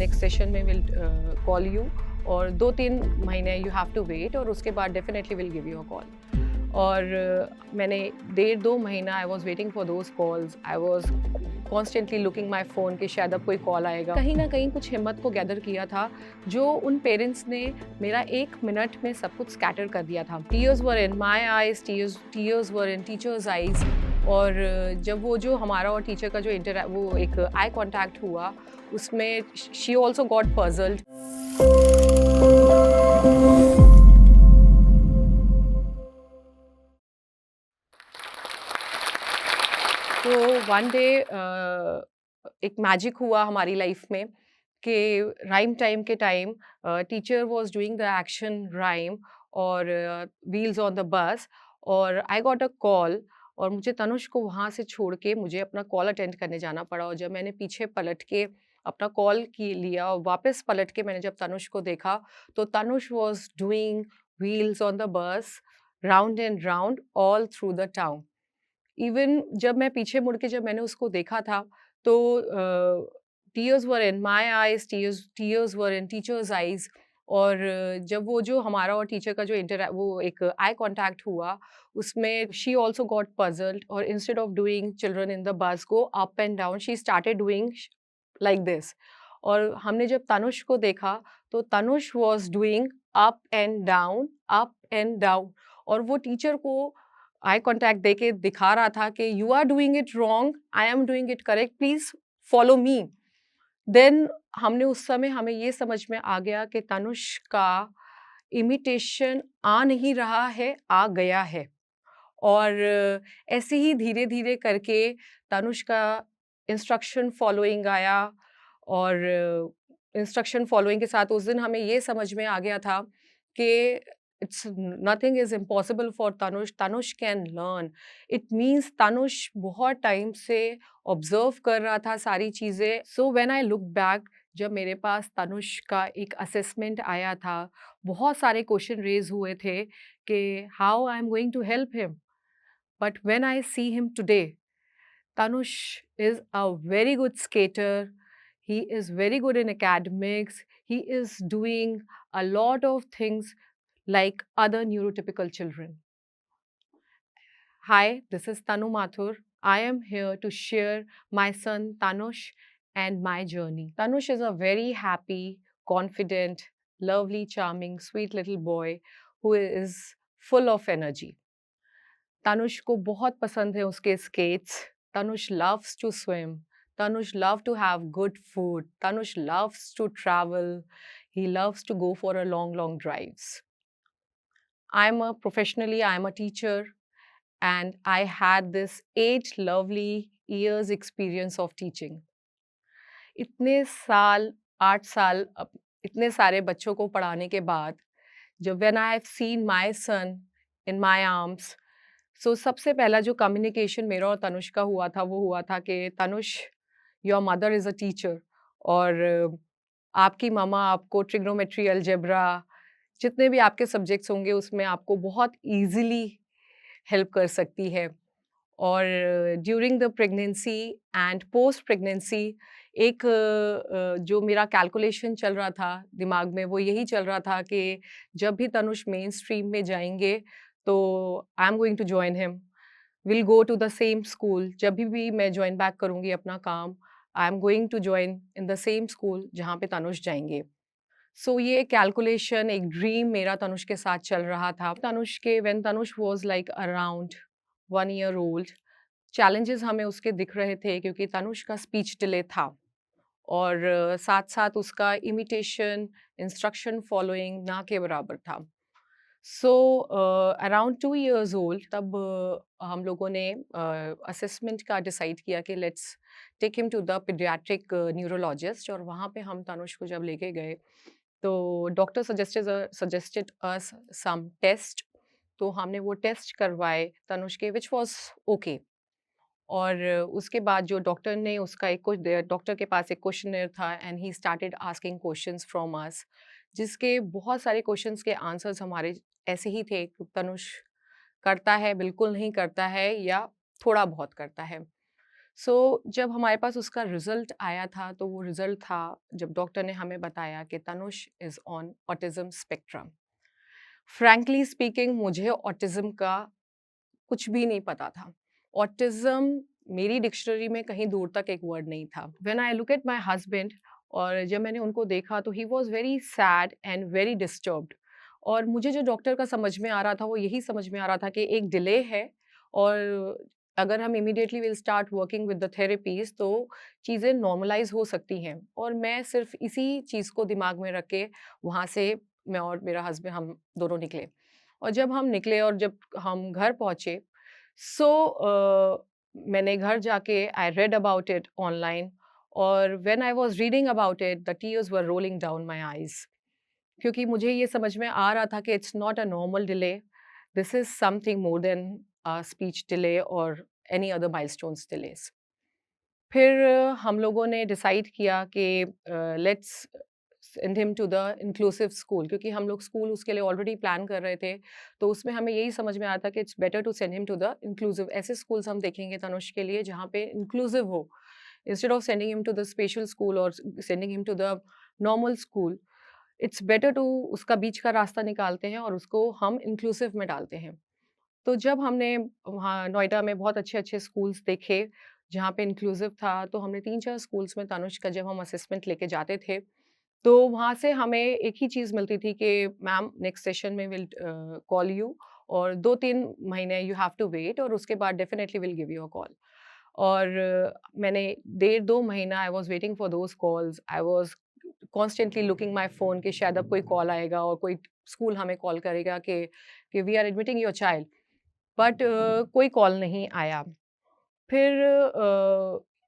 Next session में will call you, और 2-3 महीने यू हैव टू वेट, और उसके बाद definitely will give you a call. और मैंने 1.5-2 महीना I was waiting for those calls. I was constantly looking my phone कि शायद अब कोई कॉल आएगा। कहीं न कहीं कुछ हिम्मत को गैदर किया था, जो उन पेरेंट्स ने मेरा 1 मिनट में सब कुछ स्कैटर कर दिया था। Tears were in my eyes, tears were in teachers eyes. और जब वो जो हमारा और टीचर का जो वो एक आई कॉन्टैक्ट हुआ, उसमें शी ऑल्सो गॉट पज़ल्ड। तो वन डे एक मैजिक हुआ हमारी लाइफ में कि राइम टाइम के time teacher was doing the action rhyme और व्हील्स ऑन द बस, और आई गॉट अ कॉल, और मुझे तनुष को वहाँ से छोड़ के मुझे अपना कॉल अटेंड करने जाना पड़ा। और जब मैंने पीछे पलट के अपना कॉल की लिया और वापस पलट के मैंने जब तनुष को देखा, तो Tanush was doing wheels on the bus round and round all through the town. Even जब मैं पीछे मुड़ के जब मैंने उसको देखा था, तो tears were in my eyes, tears were in teachers eyes. और जब वो जो हमारा और टीचर का जो वो एक आई कॉन्टैक्ट हुआ, उसमें शी ऑल्सो गॉट पज़ल्ड, और instead of doing children in the bus go up and down, she started doing like this. और हमने जब तनुष को देखा, तो Tanush was doing up and down, up and down. और वो टीचर को आई कॉन्टैक्ट देके दिखा रहा था कि you are doing it wrong, I am doing it correct, please follow me. Then हमने उस समय हमें ये समझ में आ गया कि तनुष का इमिटेशन आ नहीं रहा है, आ गया है। और ऐसे ही धीरे-धीरे करके तनुष का इंस्ट्रक्शन फॉलोइंग आया, और इंस्ट्रक्शन फॉलोइंग के साथ उस दिन हमें ये समझ में आ गया था कि it's nothing is impossible for Tanush, Tanush can learn. It means Tanush बहुत टाइम से ऑब्ज़र्व कर रहा था सारी चीज़ें। So when I look back, जब मेरे पास तनुष का एक असेसमेंट आया था, बहुत सारे क्वेश्चन रेज़ हुए थे कि how I am going to help him. But when I see him today, Tanush is a very good skater. He is very good in academics. He is doing a lot of things like other neurotypical children. Hi, this is Tanu Mathur. I am here to share my son Tanush and my journey. Tanush is a very happy, confident, lovely, charming, sweet little boy who is full of energy. Tanush को बहुत पसंद है उसके skates. Tanush loves to swim. Tanush love to have good food. Tanush loves to travel. He loves to go for a long drives. I am a teacher, and I had this 8 lovely years experience of teaching. इतने साल, 8 साल इतने सारे बच्चों को पढ़ाने के बाद, जब when I have seen my son in my arms, so सबसे पहला जो कम्युनिकेशन मेरा और तनुष का हुआ था, वो हुआ था कि Tanush, your mother is a teacher, और आपकी मम्मा आपको ट्रिग्नोमेट्री, अलजेब्रा, जितने भी आपके सब्जेक्ट्स होंगे उसमें आपको बहुत ईज़िली हेल्प कर सकती है। और during the pregnancy and post pregnancy एक जो मेरा कैलकुलेशन चल रहा था दिमाग में, वो यही चल रहा था कि जब भी तनुष मेन स्ट्रीम में जाएँगे, तो I am going to join him, will go to the same school. जब भी मैं जॉइन बैक करूँगी अपना काम, I am going to join in the same school जहाँ पे तनुष जाएँगे। सो ये कैलकुलेशन, एक ड्रीम मेरा तनुष के साथ चल रहा था। तनुष के when Tanush was like around 1 year old, challenges हमें उसके दिख रहे थे क्योंकि तनुष का स्पीच डिले था, और साथ-साथ उसका इमिटेशन, इंस्ट्रक्शन फॉलोइंग ना के बराबर था। सो अराउंड 2 इयर्स ओल्ड, तब हम लोगों ने असेसमेंट का डिसाइड किया कि let's take him to the paediatric neurologist. और वहाँ पे हम तनुष को जब लेके गए, तो डॉक्टर सजेस्टेड अस सम टेस्ट। तो हमने वो टेस्ट करवाए तनुष के, व्हिच वाज़ ओके। और उसके बाद जो डॉक्टर ने उसका एक कुछ डॉक्टर के पास एक क्वेश्चनेयर था, and he started asking questions from us, जिसके बहुत सारे क्वेश्चंस के आंसर्स हमारे ऐसे ही थे कि तनुष करता है, बिल्कुल नहीं करता है, या थोड़ा बहुत करता है। जब हमारे पास उसका रिज़ल्ट आया था, तो वो रिज़ल्ट था जब डॉक्टर ने हमें बताया कि Tanush is on autism spectrum. Frankly speaking मुझे ऑटिज़्म का कुछ भी नहीं पता था। ऑटिज़्म मेरी डिक्शनरी में कहीं दूर तक एक वर्ड नहीं था। When I look at my husband और जब मैंने उनको देखा तो he was very sad and very disturbed और मुझे जो डॉक्टर का समझ में आ रहा था वो यही समझ में आ रहा था कि एक डिले है और अगर हम immediately will start working with the therapies तो चीज़ें नॉर्मलाइज़ हो सकती हैं और मैं सिर्फ़ इसी चीज़ को दिमाग में रख के वहाँ से मैं और मेरा हस्बैंड हम दोनों निकले। और जब हम निकले और जब हम घर पहुँचे मैंने घर जाके I read about it online और when I was reading about it the tears were rolling down my eyes क्योंकि मुझे ये समझ में आ रहा था कि it's not a normal delay, this is something more than a speech delay और एनी अदर माइलस्टोन्स डिलेज़। फिर हम लोगों ने डिसाइड किया कि let's send him to the inclusive school क्योंकि हम लोग स्कूल उसके लिए ऑलरेडी प्लान कर रहे थे। तो उसमें हमें यही समझ में आया था कि it's better to send him to the inclusive ऐसे स्कूल्स हम देखेंगे तनुष के लिए जहाँ पे इंक्लूसिव हो। Instead of sending him to the special school और sending him to the normal school, it's better to उसका बीच का रास्ता निकालते हैं और उसको हम इंक्लूसिव में डालते हैं। तो जब हमने वहाँ नोएडा में बहुत अच्छे-अच्छे स्कूल्स देखे, जहाँ पे इंक्लूसिव था, तो हमने 3-4 स्कूल्स में तनुष का जब हम असेसमेंट लेके जाते थे, तो वहाँ से हमें एक ही चीज़ मिलती थी कि मैम नेक्स्ट सेशन में विल कॉल यू और 2-3 महीने यू हैव टू वेट और उसके बाद definitely will give you a call. और मैंने डेढ़ 2 महीना आई was waiting for those calls. I was constantly looking my phone कि शायद अब कोई कॉल आएगा और कोई स्कूल हमें कॉल करेगा कि we are admitting your child. But कोई कॉल नहीं आया। फिर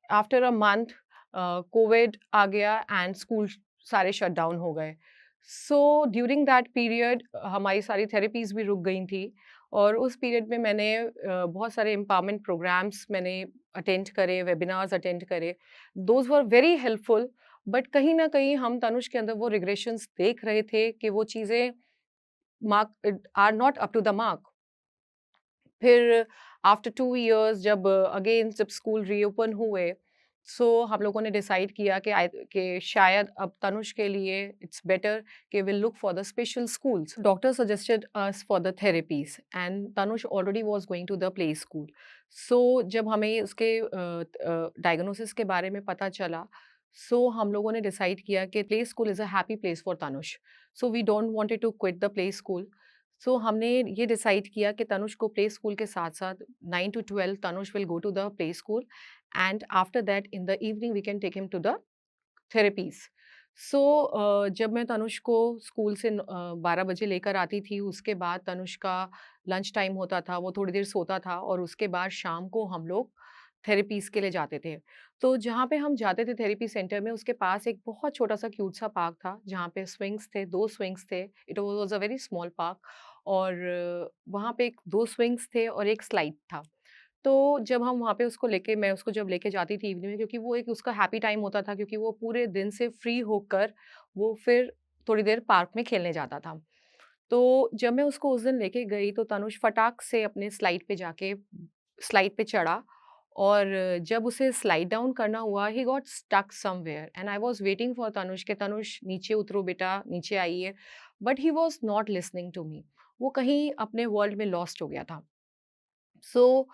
आफ्टर अ मंथ कोविड आ गया एंड स्कूल सारे शट डाउन हो गए। सो ड्यूरिंग दैट पीरियड हमारी सारी थेरेपीज़ भी रुक गई थी और उस पीरियड में मैंने बहुत सारे एम्पावरमेंट प्रोग्राम्स मैंने अटेंड करे, वेबिनार्स अटेंड करे। Those were very helpful but कहीं न कहीं हम तनुष के अंदर वो रिग्रेशंस देख रहे थे कि वो चीज़ें mark are not up to the mark. फिर आफ्टर 2 इयर्स जब अगेन जब स्कूल रीओपन हुए, हम लोगों ने डिसाइड किया कि शायद अब तनुष के लिए इट्स बेटर कि will look for the special schools. Doctor suggested us for the therapies and Tanush already was going to the play school. जब हमें उसके डायग्नोसिस के बारे में पता चला, हम लोगों ने डिसाइड किया कि play school is a happy place for Tanush. We don't wanted to quit the play school. हमने ये डिसाइड किया कि तनुष को प्ले स्कूल के साथ-साथ 9 to 12 Tanush will go to the play school and after that in the evening we can take him to the therapies. जब मैं तनुष को स्कूल से 12 बजे लेकर आती थी, उसके बाद तनुष का लंच टाइम होता था, वो थोड़ी देर सोता था और उसके बाद शाम को हम लोग थेरेपीज़ के लिए जाते थे। तो जहाँ पे हम जाते थे थेरेपी सेंटर में, उसके पास एक बहुत छोटा-सा क्यूट सा पार्क था, जहाँ पे स्विंग्स थे, 2 स्विंग्स थे। It was a very small park और वहाँ पे 2 स्विंग्स थे और एक स्लाइड था। तो जब हम वहाँ पे उसको लेके मैं उसको जब लेके जाती थी इवनिंग में क्योंकि वो एक उसका हैप्पी टाइम होता था क्योंकि वो पूरे दिन से फ्री होकर वो फिर थोड़ी देर पार्क में खेलने जाता था। तो जब मैं उसको उस दिन लेके गई तो तनुष फटाक से अपने स्लाइड पे जाके स्लाइड पे चढ़ा और जब उसे स्लाइड डाउन करना हुआ he got stuck somewhere and I was waiting for Tanush कि तनुष नीचे उतरो बेटा, नीचे आइए। But he was not listening to me. वो कहीं अपने वर्ल्ड में लॉस्ट हो गया था। सो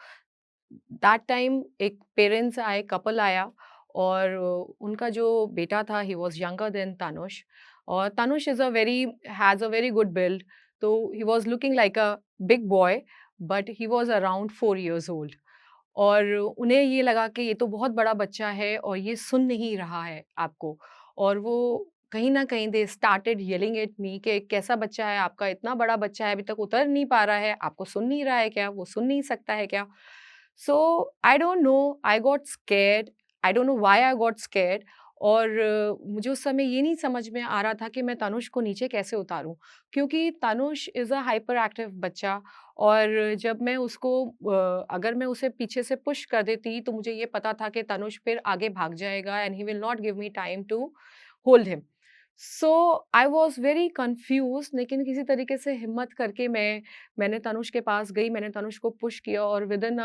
दैट टाइम एक पेरेंट्स आए, कपल आया और उनका जो बेटा था he was younger than Tanush और Tanush is a very has a very good build तो he was looking like a big boy but he was around 4 years old और उन्हें ये लगा कि ये तो बहुत बड़ा बच्चा है और ये सुन नहीं रहा है आपको और वो कहीं न कहीं they started yelling at me कि कैसा बच्चा है आपका, इतना बड़ा बच्चा है, अभी तक उतर नहीं पा रहा है, आपको सुन नहीं रहा है क्या? वो सुन नहीं सकता है क्या? I don't know, I got scared, I don't know why I got scared और मुझे उस समय ये नहीं समझ में आ रहा था कि मैं तनुष को नीचे कैसे उतारूँ? क्योंकि Tanush is a hyper active बच्चा और जब मैं उसको अगर मैं उसे पीछे से पुश कर देती तो मुझे ये पता था कि तनुष फिर आगे भाग जाएगा and he will not give me time to hold him. So I was very confused, लेकिन किसी तरीके से हिम्मत करके मैंने तनुष के पास गई, मैंने तनुष को पुश किया और विदिन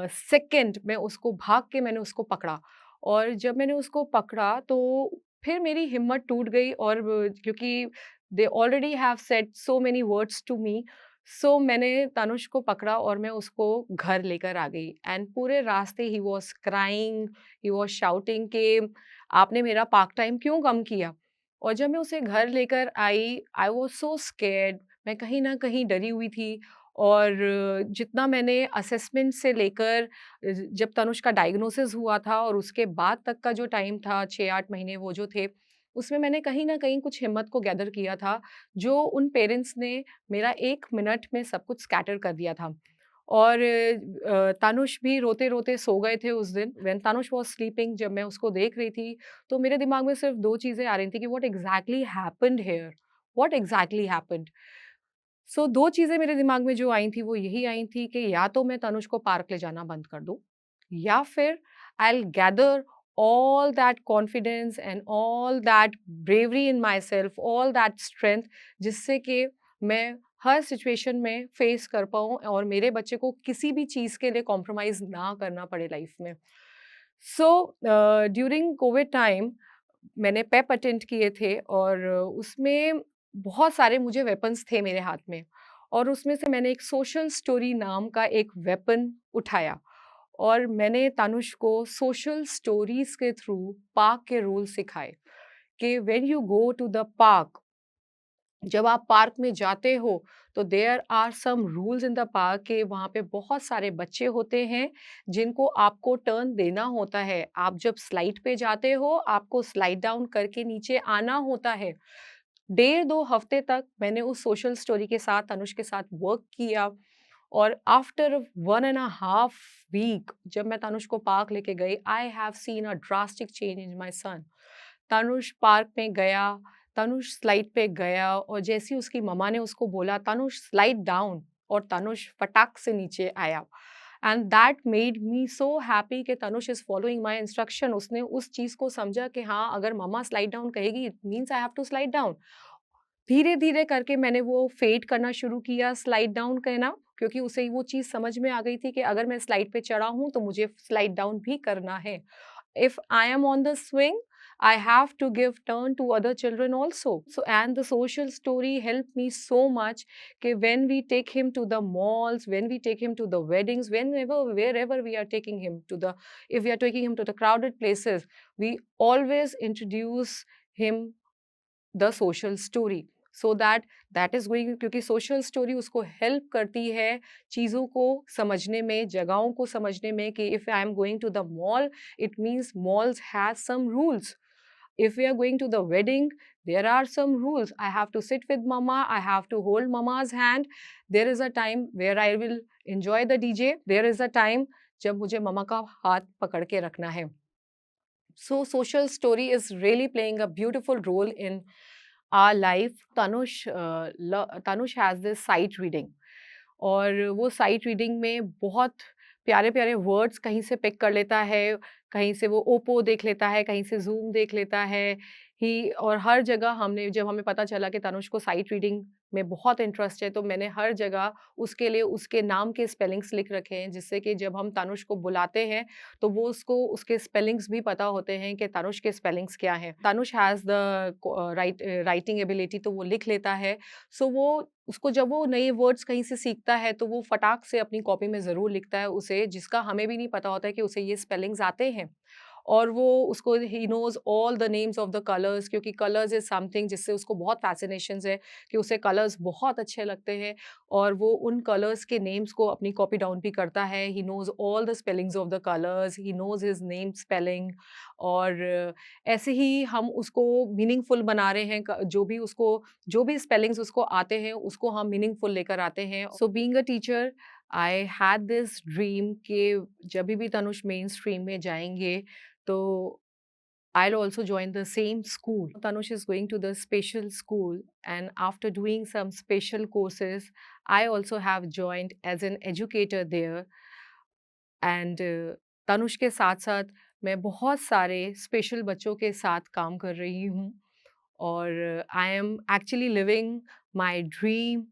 सेकंड मैं उसको भाग के मैंने उसको पकड़ा। और जब मैंने उसको पकड़ा तो फिर मेरी हिम्मत टूट गई और क्योंकि they already have said so many words to me, so मैंने तनुष को पकड़ा और मैं उसको घर लेकर आ गई एंड पूरे रास्ते he was crying, he was shouting कि आपने मेरा पार्क टाइम क्यों कम किया? और जब मैं उसे घर लेकर आई वाज़ सो स्कैर्ड, मैं कहीं न कहीं डरी हुई थी। और जितना मैंने असेसमेंट से लेकर जब तनुष का डायग्नोसिस हुआ था और उसके बाद तक का जो टाइम था 6-8 महीने वो जो थे, उसमें मैंने कहीं न कहीं कुछ हिम्मत को गैदर किया था, जो उन पेरेंट्स ने मेरा 1 मिनट में सब कुछ स्कैटर कर दिया था। और तानुष भी रोते-रोते सो गए थे उस दिन। व्हेन तानुष वाज़ स्लीपिंग, जब मैं उसको देख रही थी, तो मेरे दिमाग में सिर्फ़ 2 चीज़ें आ रही थी कि what exactly happened here? What exactly happened? So 2 चीज़ें मेरे दिमाग में जो आई थी, वो यही आई थी कि या तो मैं तनुष को पार्क ले जाना बंद कर दूँ, या फिर I will gather all that confidence and all that bravery in myself, all that strength, जिससे कि मैं हर सिचुएशन में फेस कर पाऊँ और मेरे बच्चे को किसी भी चीज़ के लिए कॉम्प्रोमाइज़ ना करना पड़े लाइफ में। सो ड्यूरिंग कोविड टाइम मैंने पेप अटेंड किए थे और उसमें बहुत सारे मुझे वेपन्स थे मेरे हाथ में, और उसमें से मैंने एक सोशल स्टोरी नाम का एक वेपन उठाया और मैंने तानुष को सोशल स्टोरीज के थ्रू पार्क के रूल सिखाए कि when you go to the park, जब आप पार्क में जाते हो तो there are some rules in the park के वहाँ पे बहुत सारे बच्चे होते हैं जिनको आपको टर्न देना होता है। आप जब स्लाइड पे जाते हो आपको स्लाइड डाउन करके नीचे आना होता है। 1.5-2 हफ्ते तक मैंने उस सोशल स्टोरी के साथ तनुष के साथ वर्क किया और after 1 and a half week जब मैं तनुष को पार्क लेके गई, I have seen a drastic change in my son. Tanush park में गया, तनुष स्लाइड पे गया और जैसे ही उसकी मम्मा ने उसको बोला तनुष स्लाइड डाउन, और तनुष फटाक से नीचे आया। And that made me so happy कि Tanush is following my instruction. उसने उस चीज को समझा कि हाँ, अगर मम्मा स्लाइड डाउन कहेगी it means I have to slide down. धीरे-धीरे करके मैंने वो फेड करना शुरू किया, स्लाइड डाउन करना, क्योंकि उसे वो चीज़ समझ में आ गई थी कि अगर मैं स्लाइड पे चढ़ा हूँ, तो मुझे स्लाइड डाउन भी करना है। If I am on the swing, I have to give turn to other children also. So, and the social story helped me so much कि when we take him to the malls, when we take him to the weddings, whenever, wherever we are taking him to the, if we are taking him to the crowded places, we always introduce him the social story, so that that is going, क्योंकि social story उसको help करती है चीज़ों को समझने में, जगहों को समझने में कि if I am going to the mall, it means malls has some rules. If we are going to the wedding, there are some rules. I have to sit with mama, I have to hold mama's hand. There is a time where I will enjoy the DJ. There is a time जब मुझे mama का हाथ पकड़ के रखना है। So social story is really playing a beautiful role in our life. Tanush has this sight reading, और वो साइट रीडिंग में बहुत प्यारे-प्यारे वर्ड्स कहीं से पिक कर लेता है, कहीं से वो ओप्पो देख लेता है, कहीं से ज़ूम देख लेता है। ही और हर जगह हमने जब हमें पता चला कि तनुष को साइट रीडिंग में बहुत इंटरेस्ट है, तो मैंने हर जगह उसके लिए उसके नाम के स्पेलिंग्स लिख रखे हैं, जिससे कि जब हम तनुष को बुलाते हैं, तो वो उसको उसके स्पेलिंग्स भी पता होते हैं कि तनुष के स्पेलिंग्स क्या हैं। Tanush has the writing ability, तो वो लिख लेता है। सो वो उसको जब वो नए वर्ड्स कहीं से सीखता है, तो वो फटाक से अपनी कॉपी में ज़रूर लिखता है उसे, जिसका हमें भी नहीं पता होता है कि उसे ये स्पेलिंग्स आते हैं। और वो उसको he knows all the names of the colours, क्योंकि कलर्स इज़ समथिंग जिससे उसको बहुत फ़ैसिनेशंस है कि उसे कलर्स बहुत अच्छे लगते हैं, और वो उन कलर्स के नेम्स को अपनी कॉपी डाउन भी करता है। He knows all the spellings of the colours, he knows his name spelling. और ऐसे ही हम उसको मीनिंगफुल बना रहे हैं, जो भी स्पेलिंग्स उसको आते हैं, उसको हम मीनिंगफुल लेकर आते हैं। So being a teacher, I had this dream कि जभी भी तनुष मेन स्ट्रीम में जाएँगे, तो I'll also join the same school. Tanush is going to the special school, and after doing some special courses, I also have joined as an educator there. And Tanush के साथ-साथ मैं बहुत सारे स्पेशल बच्चों के साथ काम कर रही हूँ, और I am actually living my dream,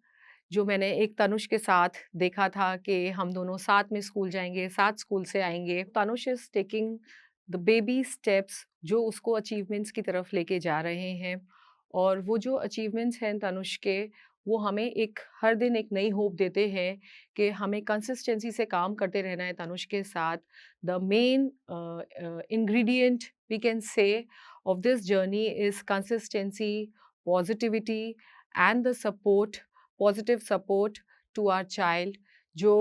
जो मैंने एक तनुष के साथ देखा था कि हम दोनों साथ में स्कूल जाएँगे, साथ स्कूल से आएँगे। Tanush is taking the baby steps जो उसको अचीवमेंट्स की तरफ लेके जा रहे हैं, और वो जो अचीवमेंट्स हैं तनुष के, वो हमें एक हर दिन एक नई होप देते हैं कि हमें कंसिस्टेंसी से काम करते रहना है तनुष के साथ। The main ingredient we can say of this journey is consistency, positivity and the support, positive support to our child, जो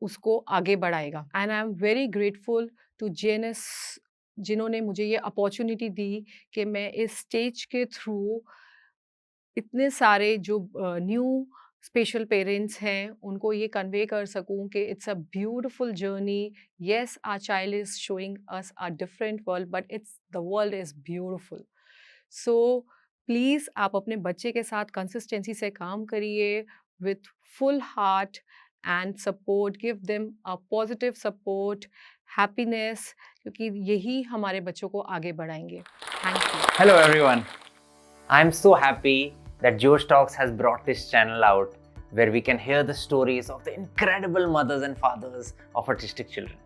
उसको आगे बढ़ाएगा। And I am very grateful to JNS, जिन्होंने मुझे ये अपॉर्चुनिटी दी कि मैं इस स्टेज के थ्रू इतने सारे जो न्यू स्पेशल पेरेंट्स हैं, उनको ये कन्वे कर सकूँ कि it's a beautiful journey. Yes, our child is showing us a different world, but it's the world is beautiful. So please आप अपने बच्चे के साथ कंसिस्टेंसी से काम करिए with full heart and support, give them a positive support, happiness, क्योंकि यही हमारे बच्चों को आगे बढ़ाएँगे। Thank you. Hello everyone. I'm so happy that Josh Talks has brought this channel out where we can hear the stories of the incredible mothers and fathers of autistic children.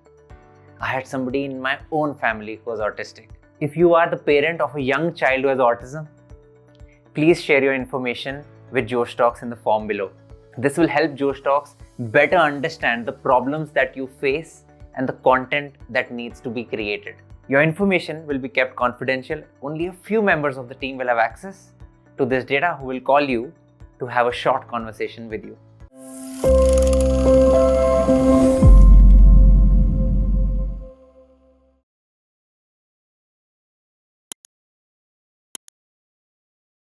I had somebody in my own family who was autistic. If you are the parent of a young child who has autism, please share your information with Josh Talks in the form below. This will help Josh Talks better understand the problems that you face and the content that needs to be created. Your information will be kept confidential. Only a few members of the team will have access to this data who will call you to have a short conversation with you.